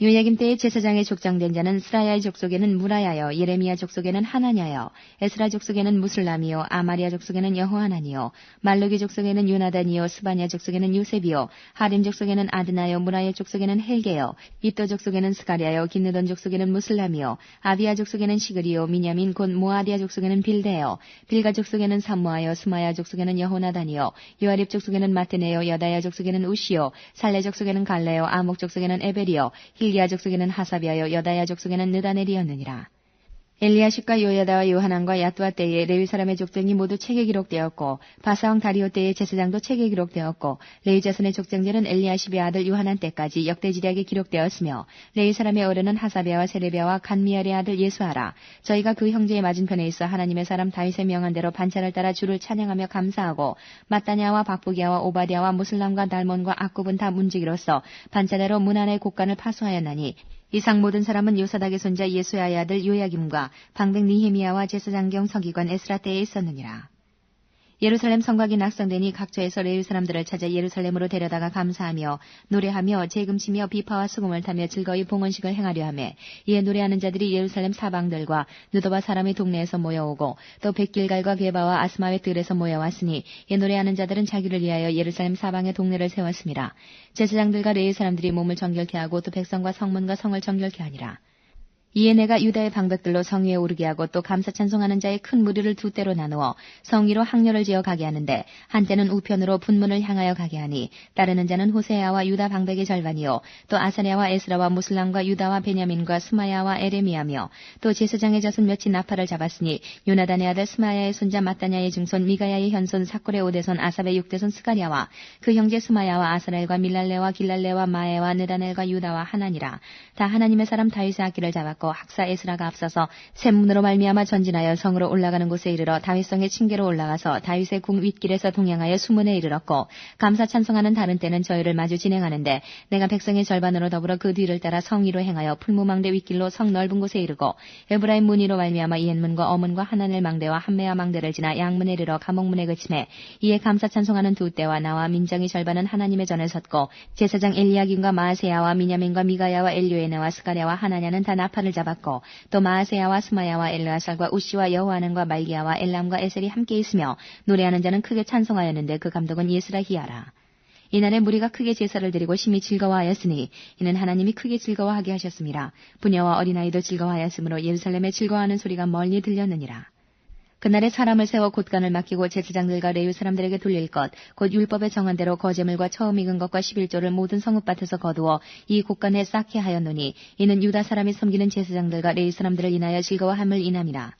요야김 때의 제사장의 족장된 자는 스라야의 족속에는 무라야여 예레미야 족속에는 하나냐여 에스라 족속에는 무슬람이요 아마리아 족속에는 여호하나니요 말루기 족속에는 요나단이요 스바냐 족속에는 요셉이요 하림 족속에는 아드나요 무라야 족속에는 헬게요 입도 족속에는 스가랴요 긴느돈 족속에는 무슬람이요 아비야 족속에는 시그리요 미냐민 곧 모아디아 족속에는 빌데요 빌가 족속에는 삼모아요 스마야 족속에는 여호나단이요 요아립 족속에는 마테네요 여다야 족속에는 우시요 살레 족속에는 갈레요 아목 족속에는 에벨이요 hil기야 족속에는 하사비하여 여다야 족속에는 느다넬이었느니라. 엘리야십과 요야다와 요하난과 야뚜아 때에 레위 사람의 족장이 모두 책에 기록되었고 바사왕 다리오 때의 제사장도 책에 기록되었고 레위 자손의 족장들은 엘리야십의 아들 요하난 때까지 역대지략에 기록되었으며 레위 사람의 어른은 하사비아와 세레비아와 간미엘의 아들 예수하라. 저희가 그 형제의 맞은편에 있어 하나님의 사람 다윗의 명한 대로 반차를 따라 주를 찬양하며 감사하고 마따냐와 박부기야와 오바디아와 무슬람과 달몬과 악굽은 다 문지기로서 반차대로 문 안의 곡간을 파수하였나니 이상 모든 사람은 요사닥의 손자 예수야의 아들 요야김과 방백 니헤미야와 제사장경 서기관 에스라 때에 있었느니라. 예루살렘 성곽이 낙성되니 각처에서 레위 사람들을 찾아 예루살렘으로 데려다가 감사하며 노래하며 재금치며 비파와 수금을 타며 즐거이 봉헌식을 행하려 하며 이에 노래하는 자들이 예루살렘 사방들과 느도바 사람의 동네에서 모여오고 또 백길갈과 게바와 아스마의 뜰에서 모여왔으니 이 노래하는 자들은 자기를 위하여 예루살렘 사방의 동네를 세웠습니다. 제사장들과 레위 사람들이 몸을 정결케 하고 또 백성과 성문과 성을 정결케 하니라. 이에 내가 유다의 방백들로 성 위에 오르게 하고 또 감사 찬송하는 자의 큰 무리를 두 때로 나누어 성 위로 항렬을 지어 가게 하는데 한때는 우편으로 분문을 향하여 가게 하니 따르는 자는 호세아와 유다 방백의 절반이요 또 아사랴와 에스라와 무슬람과 유다와 베냐민과 스마야와 에레미야며 또 제사장의 자손 몇이 나팔을 잡았으니 요나단의 아들 스마야의 손자 마따냐의 증손 미가야의 현손 사골의 오대손 아삽의 육대손 스가랴와 그 형제 스마야와 아사렐과 밀랄레와 길랄레와 마에와 느다넬과 유다와 하나니라. 다 하나님의 사람 다윗의 악기를 잡았고 학사 에스라가 앞서서 샘문으로 말미암아 전진하여 성으로 올라가는 곳에 이르러 다윗성의 층계로 올라가서 다윗의 궁 윗길에서 동향하여 수문에 이르렀고 감사 찬송하는 다른 때는 저희를 마주 진행하는데 내가 백성의 절반으로 더불어 그 뒤를 따라 성 위로 행하여 풀무망대 윗길로 성 넓은 곳에 이르고 에브라임 문위로 말미암아 이엔문과 어문과 하나넬 망대와 한메아 망대를 지나 양문에 이르러 감옥문에 그치매 이에 감사 찬송하는 두 때와 나와 민정의 절반은 하나님의 전에 섰고 제사장 엘리야김과 마아세야와 미냐민과 미가야와 엘료에네와 스가랴와 하나냐는 다 나팔을 잡았고 또 마아세야와 스마야와 엘르아살과 우시와 여호하난과 말기야와 엘람과 에셀이 함께 있으며 노래하는 자는 크게 찬송하였는데 그 감독은 예스라히야라. 이날에 무리가 크게 제사를 드리고 심히 즐거워하였으니 이는 하나님이 크게 즐거워하게 하셨습니다. 부녀와 어린아이도 즐거워하였으므로 예루살렘에 즐거워하는 소리가 멀리 들렸느니라. 그날에 사람을 세워 곳간을 맡기고 제사장들과 레위 사람들에게 돌릴 것, 곧 율법에 정한 대로 거제물과 처음 익은 것과 11조를 모든 성읍밭에서 거두어 이 곳간에 쌓게 하였노니 이는 유다 사람이 섬기는 제사장들과 레위 사람들을 인하여 즐거워함을 인함이라.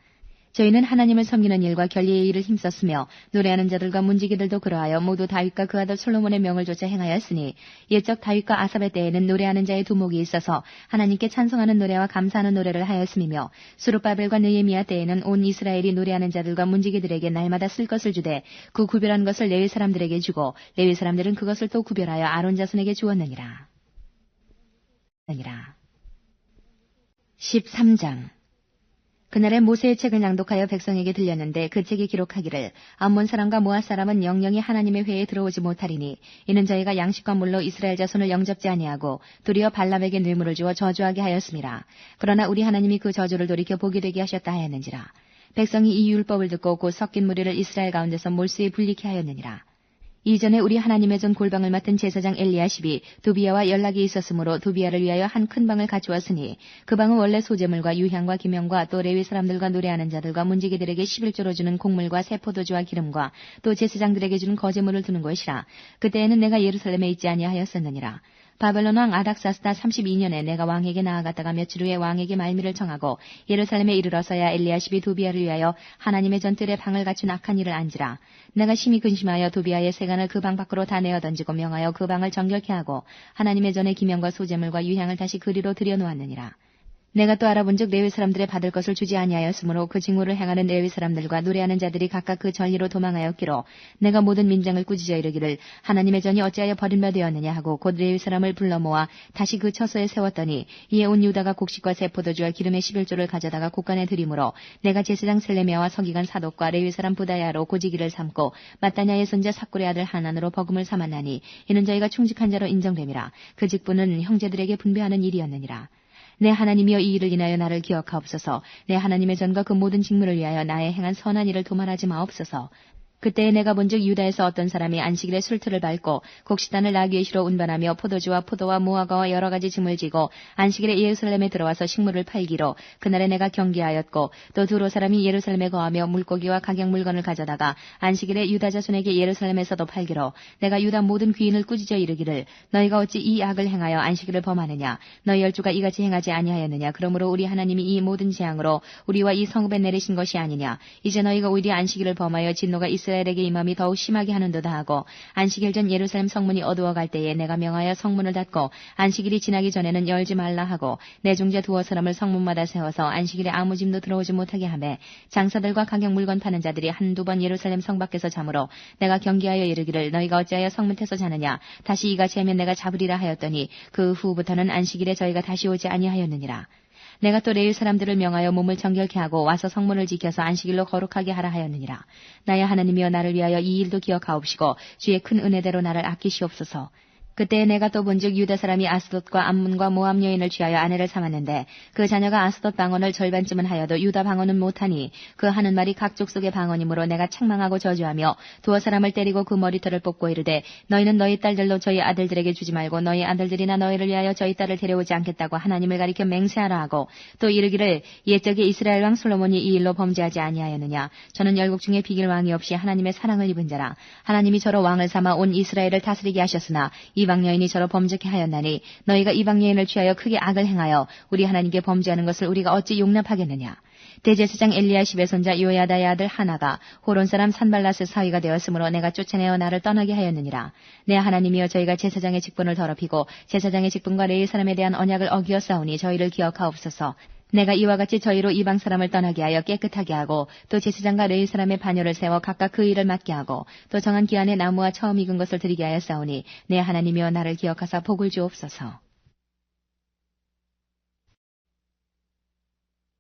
저희는 하나님을 섬기는 일과 결리의 일을 힘썼으며 노래하는 자들과 문지기들도 그러하여 모두 다윗과 그 아들 솔로몬의 명을 조차 행하였으니 옛적 다윗과 아삽의 때에는 노래하는 자의 두목이 있어서 하나님께 찬송하는 노래와 감사하는 노래를 하였음이며 수르바벨과 느헤미야 때에는 온 이스라엘이 노래하는 자들과 문지기들에게 날마다 쓸 것을 주되 그 구별한 것을 레위 사람들에게 주고 레위 사람들은 그것을 또 구별하여 아론 자손에게 주었느니라. 13장 그날에 모세의 책을 낭독하여 백성에게 들렸는데 그 책이 기록하기를 암몬 사람과 모압 사람은 영영이 하나님의 회에 들어오지 못하리니 이는 저희가 양식과 물로 이스라엘 자손을 영접지 아니하고 도리어 발람에게 뇌물을 주어 저주하게 하였습니다. 그러나 우리 하나님이 그 저주를 돌이켜 복이 되게 하셨다 하였는지라. 백성이 이 율법을 듣고 곧 섞인 무리를 이스라엘 가운데서 몰수에 불리게 하였느니라. 이전에 우리 하나님의 전 골방을 맡은 제사장 엘리야십이 도비야와 연락이 있었으므로 도비야를 위하여 한 큰 방을 갖추었으니 그 방은 원래 소재물과 유향과 기명과 또 레위 사람들과 노래하는 자들과 문지기들에게 11조로 주는 곡물과 새 포도주와 기름과 또 제사장들에게 주는 거제물을 두는 것이라. 그때에는 내가 예루살렘에 있지 아니하였었느니라. 바벨론 왕 아닥사스다 32년에 내가 왕에게 나아갔다가 며칠 후에 왕에게 말미를 청하고 예루살렘에 이르러서야 엘리야십이 도비야를 위하여 하나님의 전뜰에 방을 갖춘 악한 일을 안지라. 내가 심히 근심하여 도비야의 세간을 그 방 밖으로 다 내어 던지고 명하여 그 방을 정결케 하고 하나님의 전에 기명과 소재물과 유향을 다시 그리로 들여놓았느니라. 내가 또 알아본즉 레위 사람들의 받을 것을 주지 아니하였으므로 그 직무를 행하는 레위 사람들과 노래하는 자들이 각각 그 전리로 도망하였기로 내가 모든 민장을 꾸짖어 이르기를 하나님의 전이 어찌하여 버림바 되었느냐 하고 곧 레위 사람을 불러 모아 다시 그 처소에 세웠더니 이에 온 유다가 곡식과 새 포도주와 기름의 11조를 가져다가 곳간에 드리므로 내가 제사장 셀레미야와 서기관 사독과 레위 사람 부다야로 고지기를 삼고 마따냐의 손자 삭골의 아들 하난으로 버금을 삼았나니 이는 저희가 충직한 자로 인정됨이라. 그 직분은 형제들에게 분배하는 일이었느니라. 내 하나님이여 이 일을 인하여 나를 기억하옵소서. 내 하나님의 전과 그 모든 직무를 위하여 나의 행한 선한 일을 도말하지 마옵소서. 그때에 내가 본즉 유다에서 어떤 사람이 안식일에 술틀을 밟고 곡식단을 나귀의 시로 운반하며 포도주와 포도와 무화과와 여러 가지 짐을 지고 안식일에 예루살렘에 들어와서 식물을 팔기로 그날에 내가 경계하였고 또 두로 사람이 예루살렘에 거하며 물고기와 각양 물건을 가져다가 안식일에 유다 자손에게 예루살렘에서도 팔기로 내가 유다 모든 귀인을 꾸짖어 이르기를 너희가 어찌 이 악을 행하여 안식일을 범하느냐 너희 열주가 이같이 행하지 아니하였느냐 그러므로 우리 하나님이 이 모든 재앙으로 우리와 이 성읍에 내리신 것이 아니냐 이제 너희가 오히려 안식일을 범하여 진노가 이스라엘에게 임함이 더욱 심하게 하는도다 하고 안식일 전 예루살렘 성문이 어두워갈 때에 내가 명하여 성문을 닫고 안식일이 지나기 전에는 열지 말라 하고 내 중재 두어 사람을 성문마다 세워서 안식일에 아무 짐도 들어오지 못하게 하매 장사들과 각양 물건 파는 자들이 한두 번 예루살렘 성 밖에서 자므로 내가 경계하여 이르기를 너희가 어찌하여 성 밑에서 자느냐 다시 이같이 하면 내가 잡으리라 하였더니 그 후부터는 안식일에 저희가 다시 오지 아니하였느니라. 내가 또 레위 사람들을 명하여 몸을 정결케 하고 와서 성문을 지켜서 안식일로 거룩하게 하라 하였느니라. 나의 하나님이여 나를 위하여 이 일도 기억하옵시고 주의 큰 은혜대로 나를 아끼시옵소서. 그때 내가 또 본즉 유다 사람이 아스돗과 암문과 모압 여인을 취하여 아내를 삼았는데 그 자녀가 아스돗 방언을 절반쯤은 하여도 유다 방언은 못하니 그 하는 말이 각 족속의 방언이므로 내가 책망하고 저주하며 두어 사람을 때리고 그 머리털을 뽑고 이르되 너희는 너희 딸들로 저희 아들들에게 주지 말고 너희 아들들이나 너희를 위하여 저희 딸을 데려오지 않겠다고 하나님을 가리켜 맹세하라 하고 또 이르기를 옛적에 이스라엘 왕 솔로몬이 이 일로 범죄하지 아니하였느냐 저는 열국 중에 비길 왕이 없이 하나님의 사랑을 입은 자라 하나님이 저로 왕을 삼아 온 이스라엘을 다스리게 하셨으나 이방 여인이 저로 범죄케 하였나니 너희가 이방 여인을 취하여 크게 악을 행하여 우리 하나님께 범죄하는 것을 우리가 어찌 용납하겠느냐. 대제사장 엘리야십의 손자 요야다의 아들 하나가 호론 사람 산발랏의 사위가 되었으므로 내가 쫓아내어 나를 떠나게 하였느니라. 내 하나님이여 저희가 제사장의 직분을 더럽히고 제사장의 직분과 레위 사람에 대한 언약을 어기어 싸우니 저희를 기억하옵소서. 내가 이와 같이 저희로 이방 사람을 떠나게 하여 깨끗하게 하고 또 제사장과 레위 사람의 반열을 세워 각각 그 일을 맡게 하고 또 정한 기한에 나무와 처음 익은 것을 드리게 하여 싸우니 내 하나님이여 나를 기억하사 복을 주옵소서.